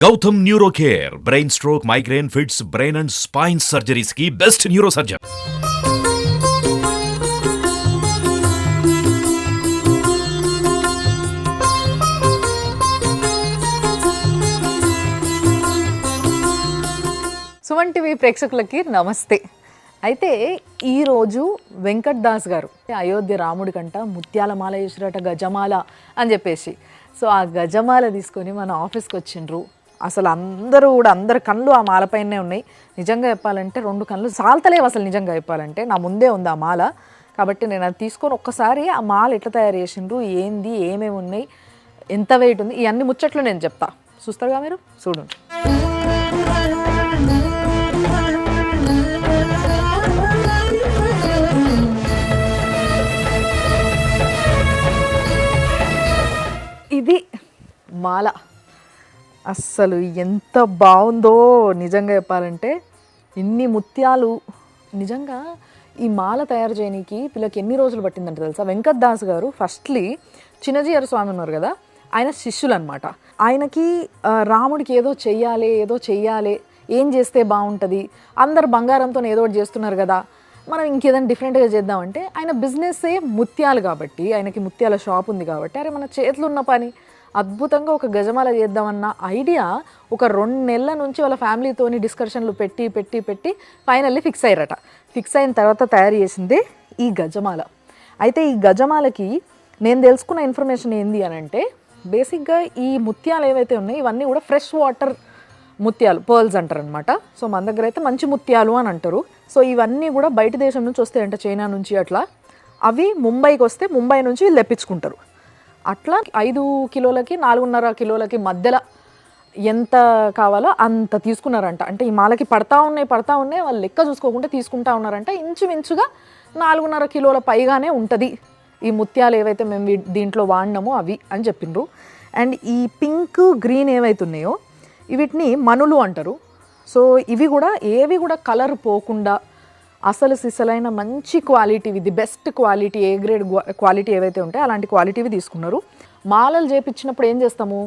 Gautam neuro care brain stroke migraine fits brain and spine surgeries కి best neuro surgeon. Suman TV ప్రేక్షకులకి నమస్తే. అయితే ఈరోజు వెంకట్ దాస్ గారు అయోధ్య రాముడి కంట ముత్యాలమాల వేసిరట, గజమాల అని చెప్పేసి. సో ఆ గజమాల తీసుకొని మన ఆఫీస్కి వచ్చిండ్రు. అసలు అందరి కళ్ళు ఆ మాలపైనే ఉన్నాయి. నిజంగా చెప్పాలంటే 2 కళ్ళు సాల్తలేవు అసలు. నిజంగా చెప్పాలంటే నా ముందే ఉంది ఆ మాల. కాబట్టి నేను అది తీసుకొని ఒక్కసారి ఆ మాల ఎట్లా తయారు చేసిండ్రు, ఏంది, ఏమేమి ఉన్నాయి, ఎంత వెయిట్ ఉంది, ఇవన్నీ ముచ్చట్లు నేను చెప్తా. చూస్తారుగా మీరు, చూడండి. ఇది మాల. అస్సలు ఎంత బాగుందో నిజంగా చెప్పాలంటే. ఇన్ని ముత్యాలు నిజంగా ఈ మాల తయారు చేయడానికి వీళ్ళకి ఎన్ని రోజులు పట్టిందంటే తెలుసా? వెంకట్ దాస్ గారు ఫస్ట్లీ చిన్నజీయర్ స్వామి ఉన్నారు కదా, ఆయన శిష్యులు అనమాట. ఆయనకి రాముడికి ఏదో చెయ్యాలి, ఏం చేస్తే బాగుంటుంది, అందరు బంగారంతో ఏదో ఒకటి చేస్తున్నారు కదా, మనం ఇంకేదైనా డిఫరెంట్గా చేద్దామంటే ఆయన బిజినెస్సే ముత్యాలు కాబట్టి, ఆయనకి ముత్యాల షాప్ ఉంది కాబట్టి, అరే మన చేతులు ఉన్న పని అద్భుతంగా ఒక గజమాల చేద్దామన్న ఐడియా ఒక 2 నెలల నుంచి వాళ్ళ ఫ్యామిలీతోని డిస్కషన్లు పెట్టి ఫైనల్లీ ఫిక్స్ అయ్యారట. ఫిక్స్ అయిన తర్వాత తయారు చేసిందే ఈ గజమాల. అయితే ఈ గజమాలకి నేను తెలుసుకున్న ఇన్ఫర్మేషన్ ఏంది అని అంటే, బేసిక్గా ఈ ముత్యాలు ఏవైతే ఉన్నాయో ఇవన్నీ కూడా ఫ్రెష్ వాటర్ ముత్యాలు, పర్ల్స్ అంటారు అనమాట. సో మన దగ్గర అయితే మంచి ముత్యాలు అని అంటారు. సో ఇవన్నీ కూడా బయట దేశం నుంచి వస్తాయంట, చైనా నుంచి అట్లా. అవి ముంబైకి వస్తే ముంబై నుంచి వీళ్ళు తెప్పించుకుంటారు. అట్లా 5 కిలోలకి 4.5 కిలోలకి మధ్యలో ఎంత కావాలో అంత తీసుకున్నారంట. అంటే ఈ మాలకి పడతా ఉన్నాయి వాళ్ళు లెక్క చూసుకోకుండా తీసుకుంటా ఉన్నారంట. ఇంచుమించుగా 4.5 కిలోల పైగానే ఉంటుంది ఈ ముత్యాలు ఏవైతే మేము దీంట్లో వాడినామో అవి అని చెప్పిండ్రు. అండ్ ఈ పింక్ గ్రీన్ ఏవైతే ఉన్నాయో వీటిని మనులు అంటారు. సో ఇవి కూడా ఏవి కూడా కలర్ పోకుండా అసలు సిసలైన మంచి క్వాలిటీవి, the best quality, A grade quality ఏవైతే ఉంటాయో అలాంటి క్వాలిటీవి తీసుకున్నారు. మాలలు చేపించినప్పుడు ఏం చేస్తాము,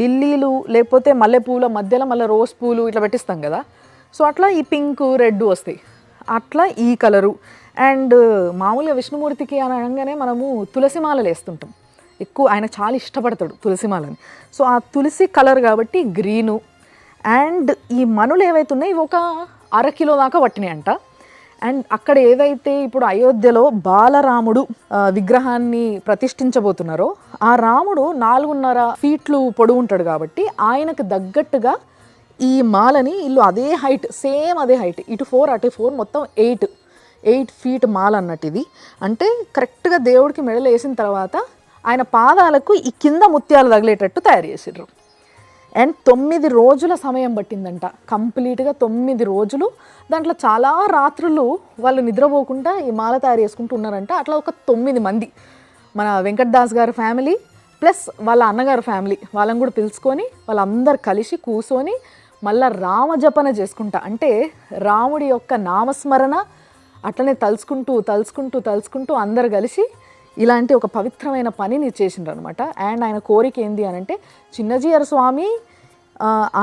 లిల్లీలు లేకపోతే మల్లెపూల మధ్యలో మళ్ళీ రోజ్ పూలు ఇట్లా పెట్టిస్తాం కదా. సో అట్లా ఈ పింక్, రెడ్ వస్తాయి. అట్లా ఈ కలరు. అండ్ మామూలుగా విష్ణుమూర్తికి అని అనగానే మనము తులసి మాలలు వేస్తుంటాం ఎక్కువ. ఆయన చాలా ఇష్టపడతాడు తులసి మాలని. సో ఆ తులసి కలర్ కాబట్టి గ్రీను. అండ్ ఈ మనులు ఏవైతే ఉన్నాయో ఇవి ఒక 1/2 కిలో దాకా పట్టినాయి అంట. అండ్ అక్కడ ఏదైతే ఇప్పుడు అయోధ్యలో బాలరాముడు విగ్రహాన్ని ప్రతిష్ఠించబోతున్నారో ఆ రాముడు 4.5 ఫీట్లు పొడవు ఉంటాడు కాబట్టి ఆయనకు తగ్గట్టుగా ఈ మాలని ఇల్లు అదే హైట్, సేమ్ అదే హైట్, ఇటు 4 అటు 4 మొత్తం 8 ఫీట్ మాల అన్నట్టు. ఇది అంటే కరెక్ట్గా దేవుడికి మెడలు వేసిన తర్వాత ఆయన పాదాలకు ఈ కింద ముత్యాలు తగిలేటట్టు తయారు చేసిర్రు. అండ్ 9 రోజుల సమయం పట్టిందంట, కంప్లీట్గా 9 రోజులు. దాంట్లో చాలా రాత్రులు వాళ్ళు నిద్రపోకుండా ఈ మాల తయారు చేసుకుంటూ ఉన్నారంట. అట్లా ఒక 9 మంది మన వెంకట్ దాస్ గారి ఫ్యామిలీ ప్లస్ వాళ్ళ అన్నగారి ఫ్యామిలీ వాళ్ళని కూడా పిలుచుకొని వాళ్ళందరూ కలిసి కూర్చొని మళ్ళీ రామజపన చేసుకుంటా, అంటే రాముడి యొక్క నామస్మరణ అట్లనే తలుచుకుంటూ అందరు కలిసి ఇలాంటి ఒక పవిత్రమైన పనిని చేసిండ్రు అనమాట. అండ్ ఆయన కోరిక ఏంది అని అంటే, చిన్నజీయర్ స్వామి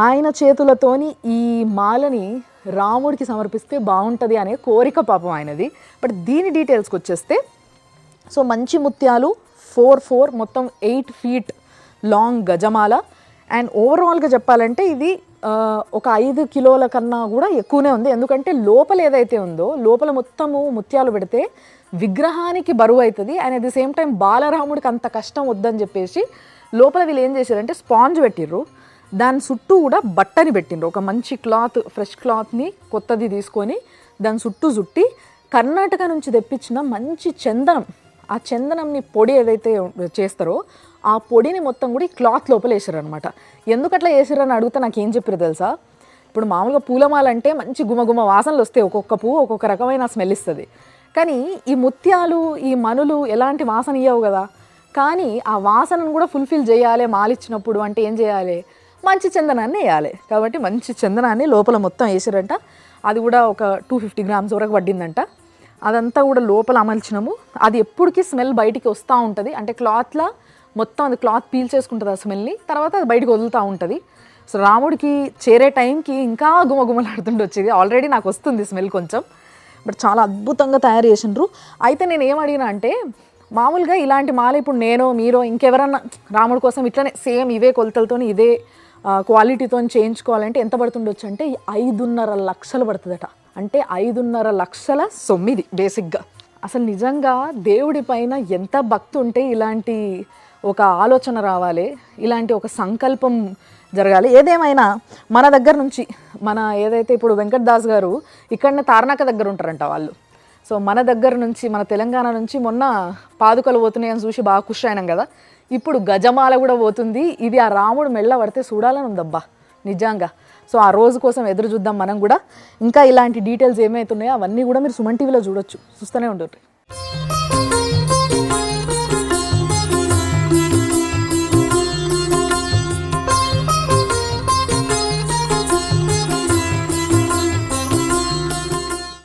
ఆయన చేతులతోని ఈ మాలని రాముడికి సమర్పిస్తే బాగుంటుంది అనే కోరిక పాపం ఆయనది. బట్ దీని డీటెయిల్స్కి వచ్చేస్తే, సో మంచి ముత్యాలు 4 మొత్తం 8 ఫీట్ లాంగ్ గజమాల. అండ్ ఓవరాల్గా చెప్పాలంటే ఇది ఒక 5 కిలోల కన్నా కూడా ఎక్కువనే ఉంది. ఎందుకంటే లోపల ఏదైతే ఉందో లోపల మొత్తము ముత్యాలు పెడితే విగ్రహానికి బరువు అవుతుంది. And at the same time బాలరాముడికి అంత కష్టం వద్దని చెప్పేసి లోపల వీళ్ళు ఏం చేశారంటే స్పాంజ్ పెట్టిర్రు. దాని చుట్టూ కూడా బట్టని పెట్టిండ్రు. ఒక మంచి క్లాత్, ఫ్రెష్ క్లాత్ని కొత్తది తీసుకొని దాని చుట్టూ చుట్టి కర్ణాటక నుంచి తెప్పించిన మంచి చందనం, ఆ చందనంని పొడి ఏదైతే చేస్తారో ఆ పొడిని మొత్తం కూడా ఈ క్లాత్ లోపల వేసారు అనమాట. ఎందుకట్లా వేసారని అడిగితే నాకు ఏం చెప్పారు తెలుసా? ఇప్పుడు మామూలుగా పూలమాల అంటే మంచి గుమగుమ వాసనలు వస్తాయి, ఒక్కొక్క పువ్వు ఒక్కొక్క రకమైన స్మెల్ ఇస్తుంది. కానీ ఈ ముత్యాలు, ఈ మనులు ఎలాంటి వాసన ఇవ్వవు కదా. కానీ ఆ వాసనను కూడా ఫుల్ఫిల్ చేయాలి మాలిచ్చినప్పుడు అంటే ఏం చేయాలి, మంచి చందనాన్ని వేయాలి. కాబట్టి మంచి చందనాన్ని లోపల మొత్తం వేసారంట. అది కూడా ఒక 250 గ్రామ్స్ వరకు పడ్డిందంట. అదంతా కూడా లోపల అమల్చినాము. అది ఎప్పటికీ స్మెల్ బయటికి వస్తూ ఉంటుంది, అంటే క్లాత్లా మొత్తం అది క్లాత్ పీల్ చేసుకుంటుంది ఆ స్మెల్ని, తర్వాత అది బయటకు వదులుతూ ఉంటుంది. సో రాముడికి చేరే టైంకి ఇంకా గుమగుమలాడుతుండి వచ్చేది. ఆల్రెడీ నాకు వస్తుంది స్మెల్ కొంచెం, బట్ చాలా అద్భుతంగా తయారు చేసిండ్రు. అయితే నేను ఏం అడిగినా అంటే మామూలుగా ఇలాంటి మాల ఇప్పుడు నేను మీరో ఇంకెవరన్నా రాముడి కోసం ఇట్లనే సేమ్ ఇవే కొలతలతో ఇదే క్వాలిటీతో చేయించుకోవాలంటే ఎంత పడుతుండొచ్చు అంటే 5.5 లక్షలు పడుతుందట. అంటే 5.5 లక్షల సొమ్మిది బేసిక్గా. అసలు నిజంగా దేవుడి పైన ఎంత భక్తి ఉంటే ఇలాంటి ఒక ఆలోచన రావాలి, ఇలాంటి ఒక సంకల్పం జరగాలి. ఏదేమైనా మన దగ్గర నుంచి మన ఏదైతే ఇప్పుడు వెంకట్ దాస్ గారు ఇక్కడనే తార్నాక దగ్గర ఉంటారంట వాళ్ళు. సో మన దగ్గర నుంచి మన తెలంగాణ నుంచి మొన్న పాదుకలు పోతున్నాయని చూసి బాగా ఖుషి అయినాం కదా, ఇప్పుడు గజమాల కూడా పోతుంది. ఇది ఆ రాముడు మెళ్ళ పడితే చూడాలని ఉందబ్బా నిజంగా. సో ఆ రోజు కోసం ఎదురు చూద్దాం మనం కూడా. ఇంకా ఇలాంటి డీటెయిల్స్ ఏమవుతున్నాయో అవన్నీ కూడా మీరు సుమన్ టీవీలో చూడొచ్చు, చూస్తూనే ఉంటుంది.